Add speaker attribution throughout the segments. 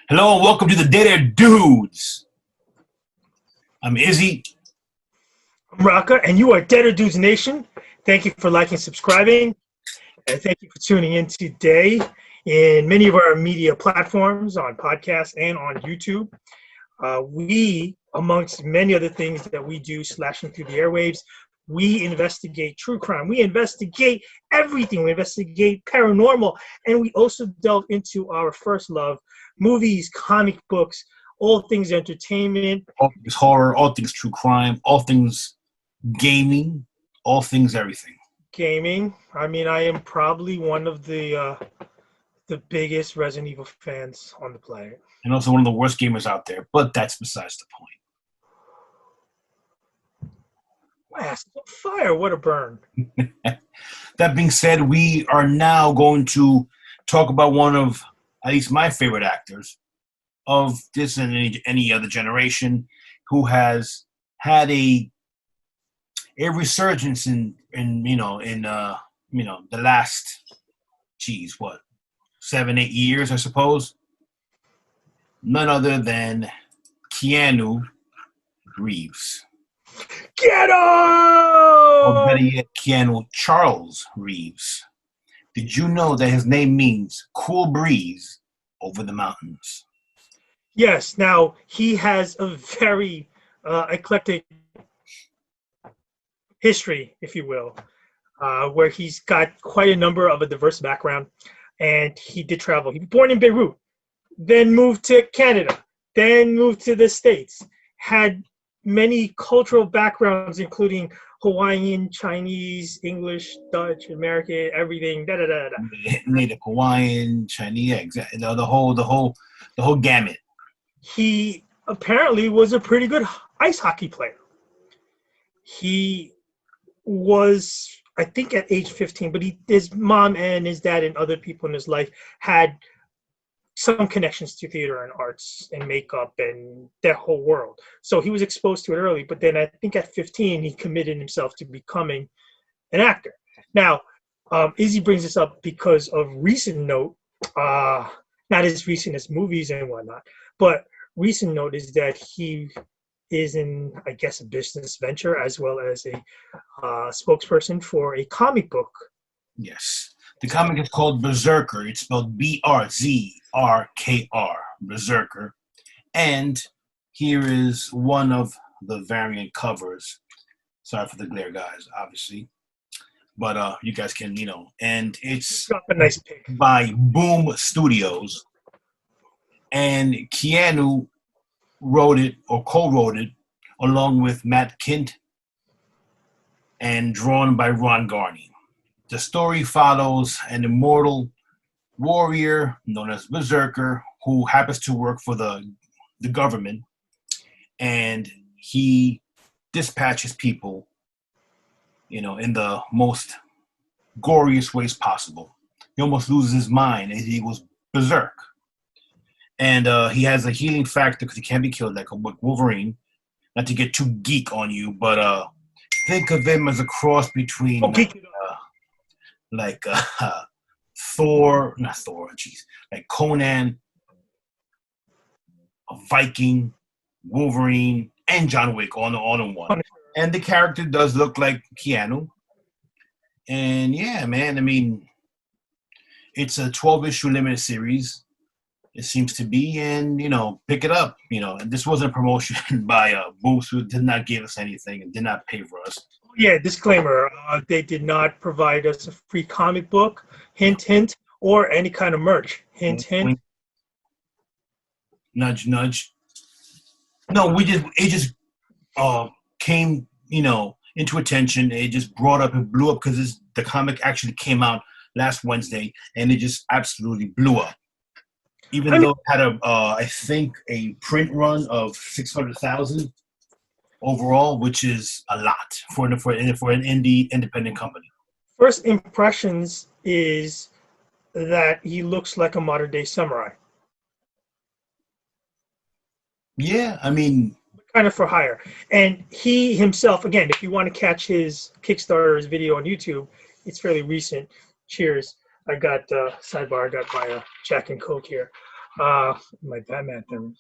Speaker 1: Hello and welcome to the Data Dudes. I'm Izzy.
Speaker 2: I'm Raka, and you are Deader Dudes Nation. Thank you for liking, subscribing, and thank you for tuning in today in many of our media platforms on podcast and on YouTube. We, amongst many other things that we do slashing through the airwaves, we investigate true crime. We investigate everything. We investigate paranormal, and we also delve into our first love, movies, comic books, all things entertainment.
Speaker 1: All things horror, all things true crime, all things gaming, all things everything.
Speaker 2: Gaming. I mean, I am probably one of the biggest Resident Evil fans on the planet.
Speaker 1: And also one of the worst gamers out there, but that's besides the point.
Speaker 2: My ass is on fire. What a burn.
Speaker 1: That being said, we are now going to talk about one of, at least my favorite actors of this and any other generation who has had a resurgence in the last 7-8 years, I suppose. None other than Keanu Reeves. Or better yet, Keanu Charles Reeves. Did you know that his name means cool breeze over the mountains?
Speaker 2: Yes. Now, he has a very eclectic history, if you will, where he's got quite a number of a diverse background, and he did travel. He was born in Beirut, then moved to Canada, then moved to the States, had many cultural backgrounds, including Hawaiian, Chinese, English, Dutch, American, everything.
Speaker 1: Native Hawaiian, Chinese, exactly. The whole gamut.
Speaker 2: He apparently was a pretty good ice hockey player. He was, I think, at age 15, but his mom and his dad and other people in his life had some connections to theater and arts and makeup and that whole world. So he was exposed to it early, but then I think at 15, he committed himself to becoming an actor. Now, Izzy brings this up because of recent note, not as recent as movies and whatnot, but recent note is that he is in, I guess, a business venture as well as a spokesperson for a comic book.
Speaker 1: Yes. The comic is called Berserker. It's spelled Brzrkr, Berserker. And here is one of the variant covers. Sorry for the glare, guys, obviously. But you guys can, and it's
Speaker 2: Drop a nice pic.
Speaker 1: by Boom Studios. And Keanu wrote it or co-wrote it along with Matt Kint and drawn by Ron Garney. The story follows an immortal warrior known as Berserker who happens to work for the government, and he dispatches people, in the most goriest ways possible. He almost loses his mind and he goes berserk. And he has a healing factor because he can't be killed like a Wolverine. Not to get too geek on you, but think of him as a cross between like Conan, a Viking, Wolverine, and John Wick all in one. And the character does look like Keanu. And yeah, man, I mean, it's a 12-issue limited series. It seems to be, and pick it up. And this wasn't a promotion by Boost, who did not give us anything and did not pay for us.
Speaker 2: Yeah, disclaimer: they did not provide us a free comic book, hint, hint, or any kind of merch, hint, hint.
Speaker 1: Nudge, nudge. No, it just came, into attention. It just brought up and blew up because the comic actually came out last Wednesday, and it just absolutely blew up. Even though it had I think a print run of 600,000 overall, which is a lot for an independent company.
Speaker 2: First impressions is that he looks like a modern day samurai.
Speaker 1: Yeah, I mean,
Speaker 2: kind of for hire. And he himself, again, if you want to catch his Kickstarter's video on YouTube, it's fairly recent. Cheers. I got sidebar. I got my Jack and Coke here. My Batman thing.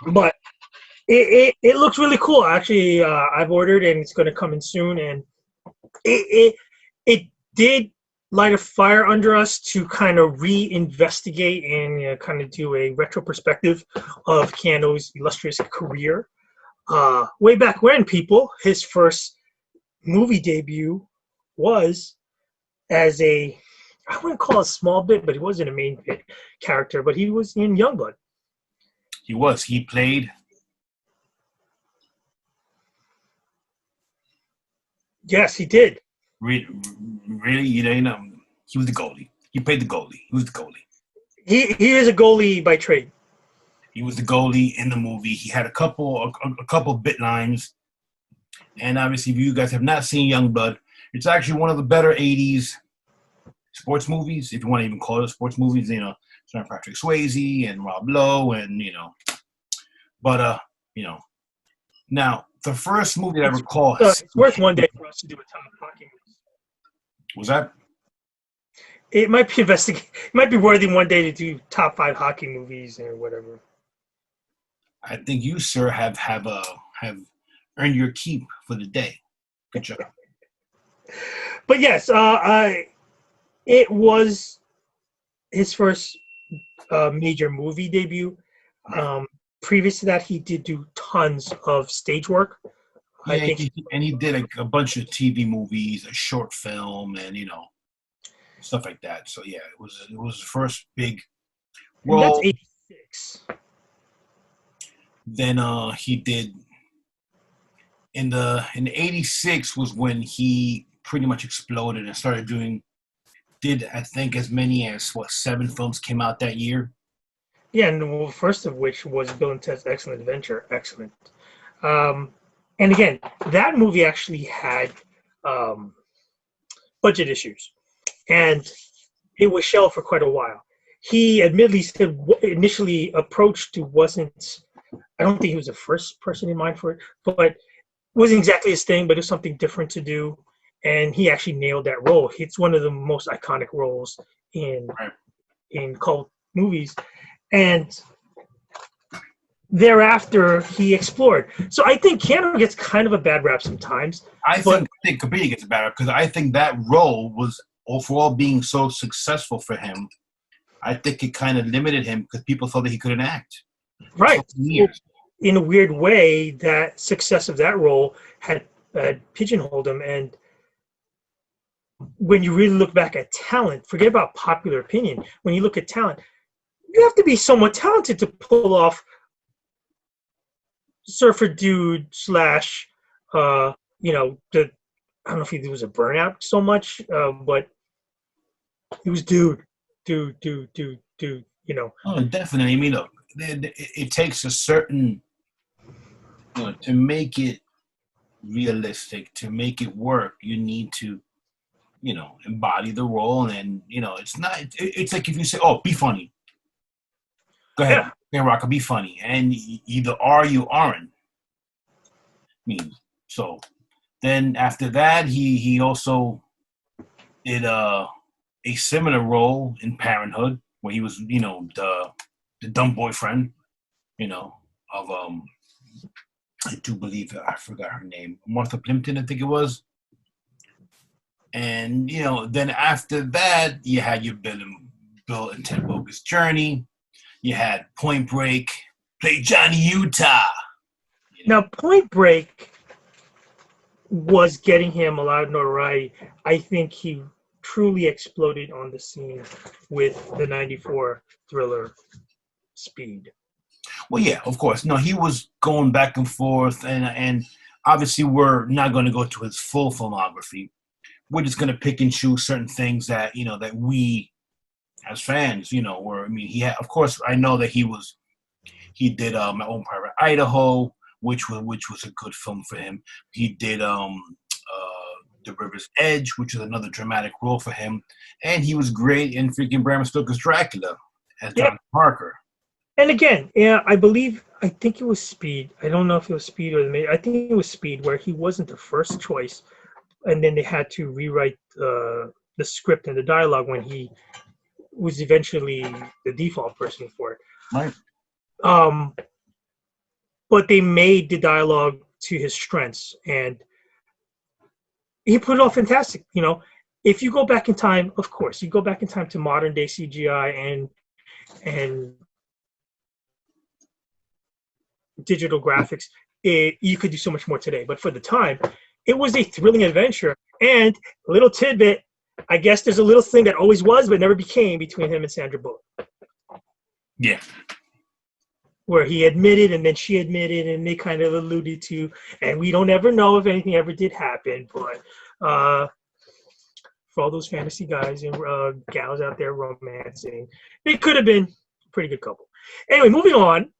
Speaker 2: But it looks really cool. Actually, I've ordered and it's going to come in soon. And it did light a fire under us to kind of reinvestigate and kind of do a retro perspective of Keanu's illustrious career. Way back when, people, his first movie debut was as I wouldn't call it a small bit, but he wasn't a main character, but he was in Youngblood.
Speaker 1: He was. He played.
Speaker 2: Yes, he did.
Speaker 1: Really, you know, he was the goalie. He played the goalie. He was the goalie.
Speaker 2: He is a goalie by trade.
Speaker 1: He was the goalie in the movie. He had a couple bit lines. And obviously, if you guys have not seen Youngblood, it's actually one of the better 80s sports movies, if you want to even call it sports movies, you know, starring Patrick Swayze and Rob Lowe and, you know. But, you know, now, the first movie that I recall...
Speaker 2: it's worth one day for us to do a top hockey movie.
Speaker 1: Was that?
Speaker 2: It might be It might be worthy one day to do top 5 hockey movies or whatever.
Speaker 1: I think you, sir, have earned your keep for the day. Good job.
Speaker 2: But yes, it was his first major movie debut. Previous to that, he did do tons of stage work.
Speaker 1: Yeah, he did a bunch of TV movies, a short film, and you know, stuff like that. So yeah, it was the first big role.
Speaker 2: And that's 86.
Speaker 1: Then he did in 86 was when he pretty much exploded and started did I think as many as 7 films came out that year.
Speaker 2: Yeah, and first of which was Bill and Ted's Excellent Adventure. Excellent. And again, that movie actually had budget issues, and it was shelved for quite a while. He admittedly said initially approached wasn't. I don't think he was the first person in mind for it, but it wasn't exactly his thing. But it was something different to do, and he actually nailed that role. It's one of the most iconic roles in cult movies. And thereafter, he explored. So I think Keanu gets kind of a bad rap sometimes.
Speaker 1: I think Kabini gets a bad rap because I think that role was, overall, being so successful for him. I think it kind of limited him because people thought that he couldn't act.
Speaker 2: Right. In a weird way, that success of that role had pigeonholed him. And when you really look back at talent, forget about popular opinion. When you look at talent, you have to be somewhat talented to pull off surfer dude / you know, I don't know if he was a burnout so much, but he was dude, you know.
Speaker 1: Oh, definitely. I mean, look, it takes a certain, you know, to make it realistic, to make it work, you need to, you know, embody the role. And, you know, it's like if you say, oh, be funny. Go ahead. Yeah, Rocka, be funny. And either are you aren't. So then after that, he also did a similar role in Parenthood, where he was, you know, the dumb boyfriend, you know, of I do believe I forgot her name, Martha Plimpton, I think it was. And you know, then after that, you had your Bill and Ted Bogus Journey. You had Point Break, play Johnny Utah.
Speaker 2: Now, Point Break was getting him a lot of notoriety. I think he truly exploded on the scene with the 94 thriller Speed.
Speaker 1: Well, yeah, of course. No, he was going back and forth, and obviously we're not going to go to his full filmography. We're just going to pick and choose certain things that, you know, that we as fans, you know, were, I mean, he had, of course, I know that he did My Own Private Idaho, which was a good film for him. He did The River's Edge, which is another dramatic role for him, and he was great in freaking Bram Stoker's Dracula as John Parker.
Speaker 2: And again, yeah, I think it was Speed. I don't know if it was Speed or I think it was Speed, where he wasn't the first choice, and then they had to rewrite the script and the dialogue when he was eventually the default person for it.
Speaker 1: Right.
Speaker 2: But they made the dialogue to his strengths, and he put it off fantastic. If you go back in time, of course, you go back in time to modern day CGI and digital graphics, you could do so much more today. But for the time, it was a thrilling adventure. And a little tidbit, I guess there's a little thing that always was but never became between him and Sandra Bullock.
Speaker 1: Yeah.
Speaker 2: Where he admitted and then she admitted and they kind of alluded to, and we don't ever know if anything ever did happen, but for all those fantasy guys and gals out there romancing, they could have been a pretty good couple. Anyway, moving on.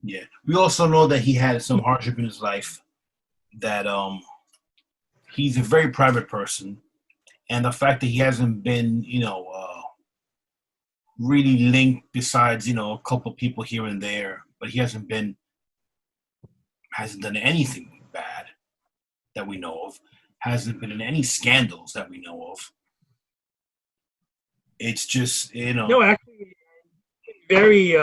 Speaker 1: Yeah. We also know that he had some hardship in his life, that he's a very private person, and the fact that he hasn't been, really linked besides, a couple people here and there, but he hasn't done anything bad that we know of, hasn't been in any scandals that we know of. It's just,
Speaker 2: No, actually, very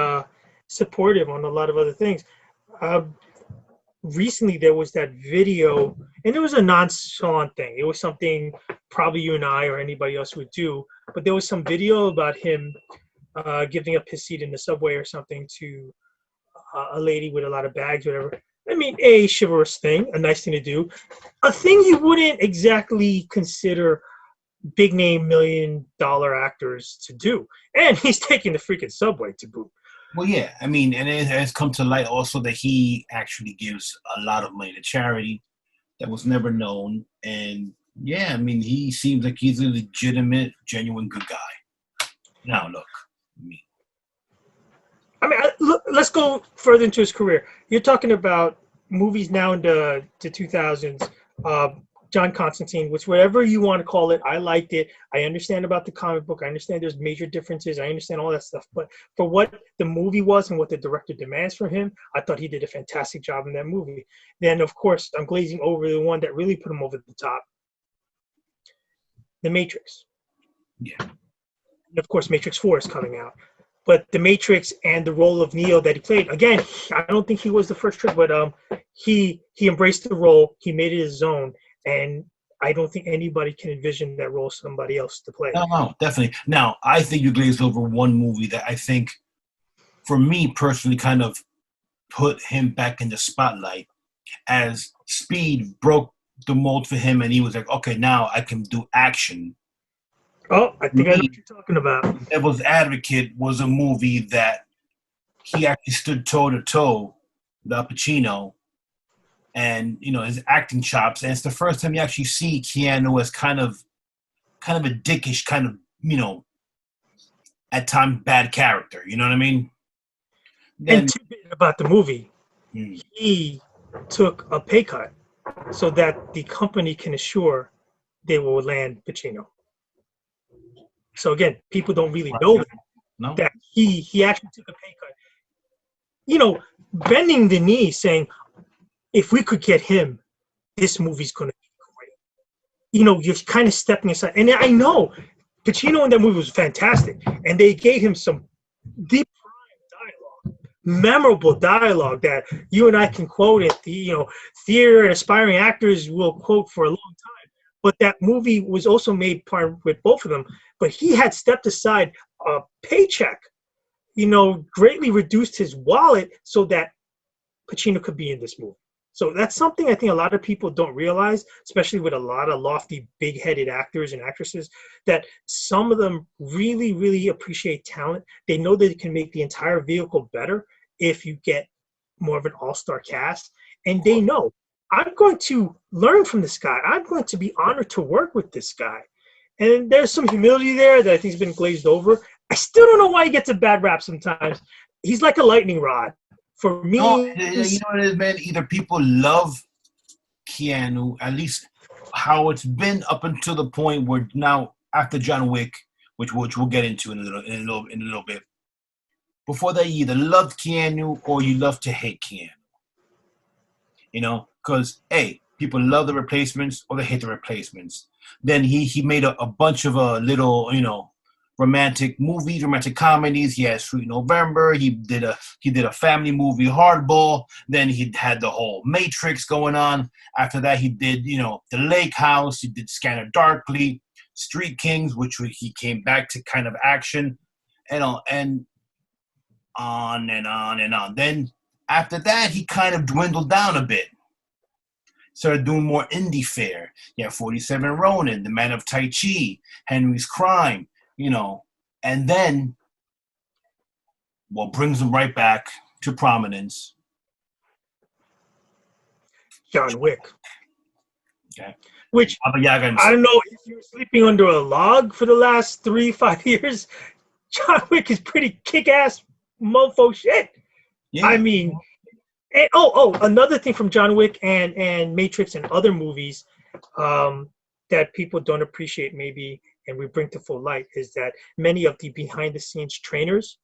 Speaker 2: supportive on a lot of other things. Recently, there was that video, and it was a nonchalant thing. It was something probably you and I or anybody else would do, but there was some video about him giving up his seat in the subway or something to a lady with a lot of bags, whatever. I mean, a chivalrous thing, a nice thing to do, a thing you wouldn't exactly consider big name $1 million actors to do. And he's taking the freaking subway to boot.
Speaker 1: Well, yeah, I mean, and it has come to light also that he actually gives a lot of money to charity that was never known. And yeah, I mean, he seems like he's a legitimate, genuine good guy. Now, look,
Speaker 2: look, let's go further into his career. You're talking about movies now in the 2000s. John Constantine, which whatever you want to call it, I liked it. I understand about the comic book. I understand there's major differences. I understand all that stuff. But for what the movie was and what the director demands from him, I thought he did a fantastic job in that movie. Then, of course, I'm glazing over the one that really put him over the top, The Matrix.
Speaker 1: Yeah.
Speaker 2: And of course, Matrix 4 is coming out. But The Matrix and the role of Neo that he played, again, I don't think he was the first trick, but he embraced the role. He made it his own. And I don't think anybody can envision that role somebody else to play.
Speaker 1: No, definitely. Now, I think you glazed over one movie that I think, for me personally, kind of put him back in the spotlight as Speed broke the mold for him, and he was like, okay, now I can do action.
Speaker 2: Oh, I think I know what you're talking about.
Speaker 1: Devil's Advocate was a movie that he actually stood toe-to-toe with Al Pacino and, his acting chops. And it's the first time you actually see Keanu as kind of a dickish, kind of, at times bad character. You know what I mean? Then,
Speaker 2: and tidbit about the movie, he took a pay cut so that the company can assure they will land Pacino. So again, people don't really know that he actually took a pay cut. Bending the knee, saying, if we could get him, this movie's going to be great. You're kind of stepping aside. And I know Pacino in that movie was fantastic. And they gave him some deep dialogue, memorable dialogue that you and I can quote it. Theater and aspiring actors will quote for a long time. But that movie was also made part with both of them. But he had stepped aside a paycheck, greatly reduced his wallet so that Pacino could be in this movie. So that's something I think a lot of people don't realize, especially with a lot of lofty, big-headed actors and actresses, that some of them really, really appreciate talent. They know that it can make the entire vehicle better if you get more of an all-star cast. And they know, I'm going to learn from this guy. I'm going to be honored to work with this guy. And there's some humility there that I think has been glazed over. I still don't know why he gets a bad rap sometimes. He's like a lightning rod. For me,
Speaker 1: you know what it is, man? Either people love Keanu, at least how it's been up until the point where now after John Wick, which we'll get into in a little bit. Before that, you either love Keanu or you love to hate Keanu. Because people love the replacements or they hate the replacements. Then he made a bunch of little romantic movies, romantic comedies. He had Sweet November. He did a family movie, Hardball. Then he had the whole Matrix going on. After that, he did The Lake House. He did Scanner Darkly, Street Kings, which he came back to kind of action, and on and on and on. Then after that, he kind of dwindled down a bit. Started doing more indie fare. Yeah, 47 Ronin, The Man of Tai Chi, Henry's Crime, and then what brings him right back to prominence?
Speaker 2: John Wick.
Speaker 1: Okay.
Speaker 2: Which, I don't know if you were sleeping under a log for the last 3-5 years. John Wick is pretty kick-ass mofo shit. Yeah. I mean, and, another thing from John Wick and Matrix and other movies that people don't appreciate maybe, and we bring to full light, is that many of the behind-the-scenes trainers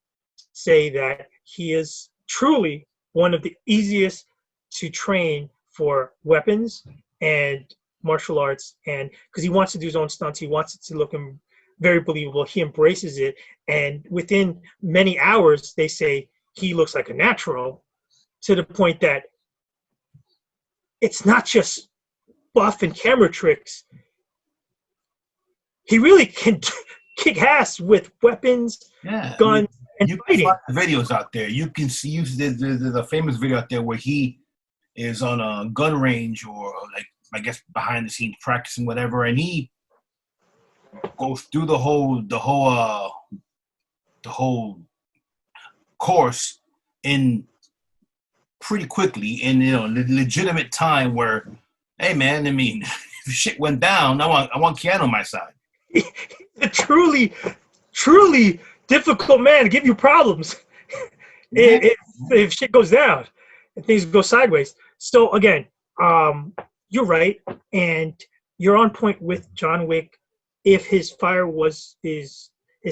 Speaker 2: say that he is truly one of the easiest to train for weapons and martial arts, and because he wants to do his own stunts, he wants it to look very believable. He embraces it, and within many hours, they say he looks like a natural, to the point that it's not just buff and camera tricks. He really can kick ass with weapons, guns, and fighting.
Speaker 1: Find the videos out there. You can see there's a famous video out there where he is on a gun range, or like, I guess, behind the scenes practicing whatever, and he goes through the whole course in pretty quickly in legitimate time. Where, hey man, I mean, if shit went down, I want Keanu on my side.
Speaker 2: A truly difficult man to give you problems if shit goes down and things go sideways. So again, you're right, and you're on point with John Wick. If his his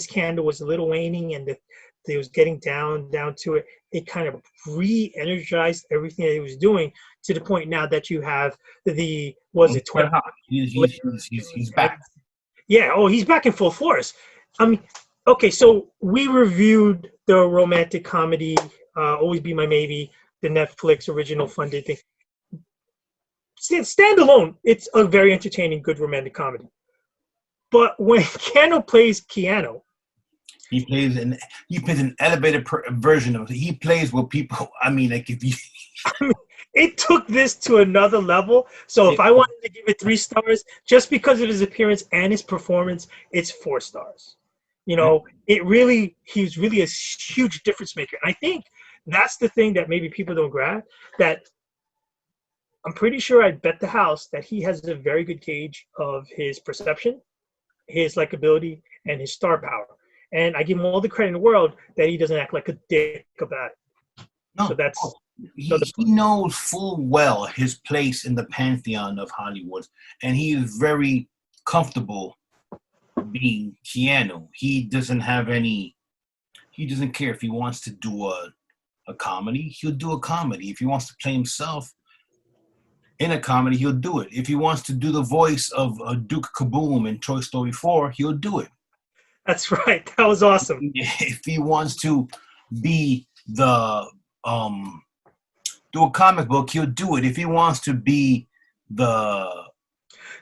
Speaker 2: candle was a little waning, and he was getting down to it, it kind of re-energized everything that he was doing, to the point now that you have he's
Speaker 1: back.
Speaker 2: Yeah, he's back in full force. I mean, okay, so we reviewed the romantic comedy, Always Be My Maybe, the Netflix original funded thing. Standalone, it's a very entertaining, good romantic comedy. But when Keanu plays Keanu,
Speaker 1: he plays an elevated version of it. He plays what people. I mean, like if you.
Speaker 2: It took this to another level. So if I wanted to give it 3 stars, just because of his appearance and his performance, it's 4 stars. He was really a huge difference maker. And I think that's the thing that maybe people don't grasp, that I'm pretty sure I'd bet the house that he has a very good gauge of his perception, his likability, and his star power. And I give him all the credit in the world that he doesn't act like a dick about it.
Speaker 1: No,
Speaker 2: so that's
Speaker 1: he knows full well his place in the pantheon of Hollywood, and he is very comfortable being Keanu. He doesn't care if he wants to do a comedy, he'll do a comedy. If he wants to play himself in a comedy, he'll do it. If he wants to do the voice of Duke Kaboom in Toy Story 4, he'll do it.
Speaker 2: That's right. That was awesome.
Speaker 1: If he wants to be do a comic book, he'll do it. If he wants to be the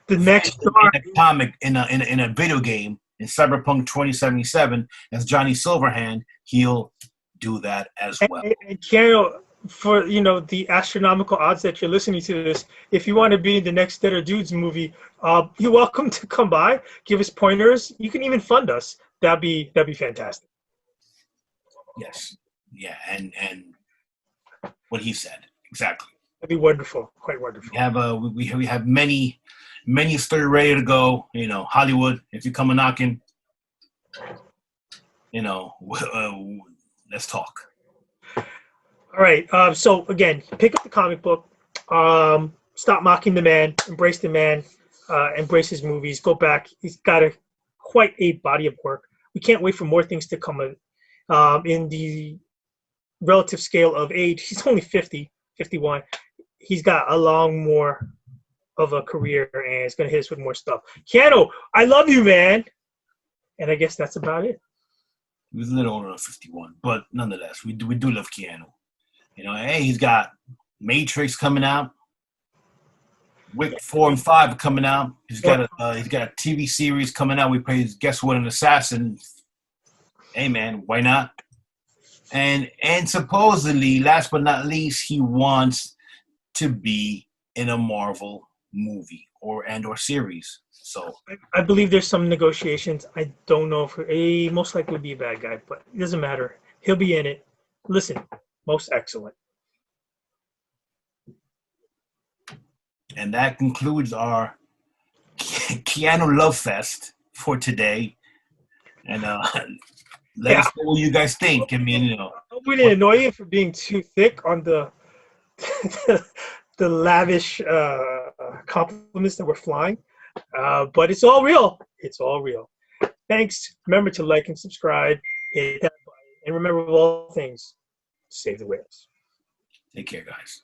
Speaker 2: next
Speaker 1: star in a comic in a video game in Cyberpunk 2077 as Johnny Silverhand, he'll do that as well.
Speaker 2: And Keanu, for the astronomical odds that you're listening to this, if you want to be in the next Dead or Dudes movie, you're welcome to come by, give us pointers. You can even fund us. That'd be fantastic.
Speaker 1: Yes. Yeah, and what he said exactly.
Speaker 2: That'd be wonderful, quite wonderful.
Speaker 1: We have many stories ready to go. Hollywood, if you come a knocking, let's talk.
Speaker 2: All right. So again, pick up the comic book. Stop mocking the man. Embrace the man. Embrace his movies. Go back. He's got quite a body of work. We can't wait for more things to come in the relative scale of age. He's only 50, 51. He's got a long more of a career, and it's going to hit us with more stuff. Keanu, I love you, man. And I guess that's about it.
Speaker 1: He was a little older than 51, but nonetheless, we do love Keanu. You know, hey, he's got Matrix coming out. Wick 4 and 5 are coming out. He's got a TV series coming out. We play Guess What, an Assassin. Hey man, why not? And supposedly, last but not least, he wants to be in a Marvel movie or series. So
Speaker 2: I believe there's some negotiations. I don't know if he most likely will be a bad guy, but it doesn't matter. He'll be in it. Listen, most excellent.
Speaker 1: And that concludes our Keanu Love Fest for today. And let us know what you guys think. I mean, you know.
Speaker 2: I hope we didn't annoy you for being too thick on the the lavish compliments that we're flying. But it's all real. It's all real. Thanks. Remember to like and subscribe. Hit that button. And remember, of all things, save the whales.
Speaker 1: Take care, guys.